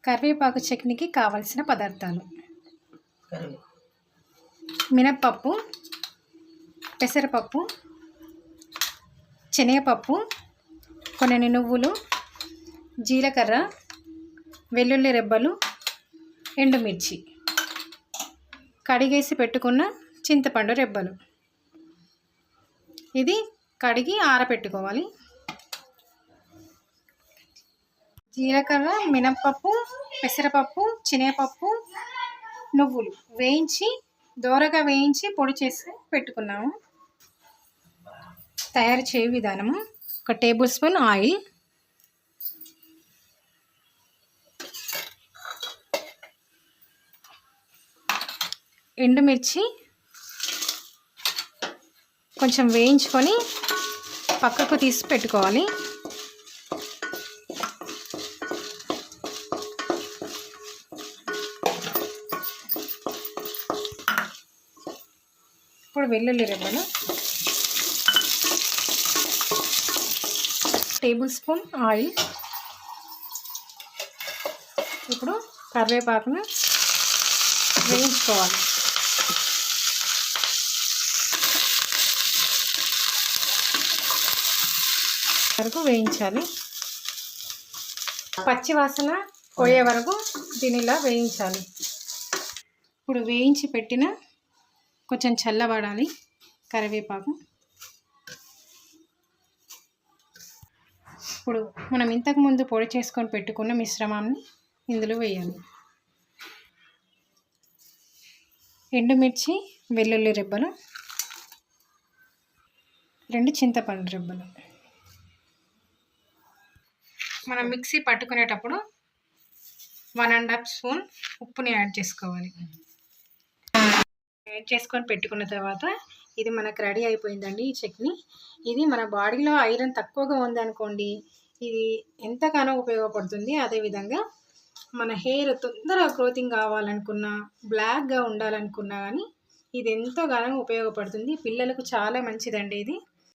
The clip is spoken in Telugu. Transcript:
కరివేపాకు చట్నీకి కావలసిన పదార్థాలు: మినప్పప్పు, పెసరపప్పు, శనగపప్పు, కొన్ని నువ్వులు, జీలకర్ర, వెల్లుల్లి రెబ్బలు, ఎండుమిర్చి, కడిగేసి పెట్టుకున్న చింతపండు రెబ్బలు. ఇది కడిగి ఆరబెట్టుకోవాలి. జీలకర్ర, మినప్పప్పు, పెసరపప్పు, శనగపప్పు, నువ్వులు వేయించి దోరగా వేయించి పొడి చేసి పెట్టుకున్నాము. తయారు చేయ విధానము: 1 టేబుల్ స్పూన్ ఆయిల్, ఎండుమిర్చి కొంచెం వేయించుకొని పక్కకు తీసి పెట్టుకోవాలి. ఇప్పుడు వెల్లుల్లి రెబ్బలు, 1 టేబుల్ స్పూన్ ఆయిల్. ఇప్పుడు కరివేపాకును వేయించుకోవాలి. వరకు వేయించాలి. పచ్చి వాసన పోయే వరకు దీనిలా వేయించాలి. ఇప్పుడు వేయించి పెట్టిన కొంచెం చల్లబడాలి కరివేపాకు. ఇప్పుడు మనం ఇంతకుముందు పొడి చేసుకొని పెట్టుకున్న మిశ్రమాన్ని ఇందులో వేయాలి. ఎండుమిర్చి, వెల్లుల్లి రెబ్బలు, 2 చింతపండు రెబ్బలు. మనం మిక్సీ పట్టుకునేటప్పుడు 1½ స్పూన్ ఉప్పుని యాడ్ చేసుకోవాలి. యాడ్ చేసుకొని పెట్టుకున్న తర్వాత ఇది మనకు రెడీ అయిపోయిందండి ఈ చట్నీ. ఇది మన బాడీలో ఐరన్ తక్కువగా ఉందనుకోండి, ఇది ఎంతగానో ఉపయోగపడుతుంది. అదేవిధంగా మన హెయిర్ తొందరగా గ్రోతింగ్ కావాలనుకున్నా, బ్లాక్గా ఉండాలనుకున్నా కానీ ఇది ఎంతోగానో ఉపయోగపడుతుంది. పిల్లలకు చాలా మంచిదండి ఇది.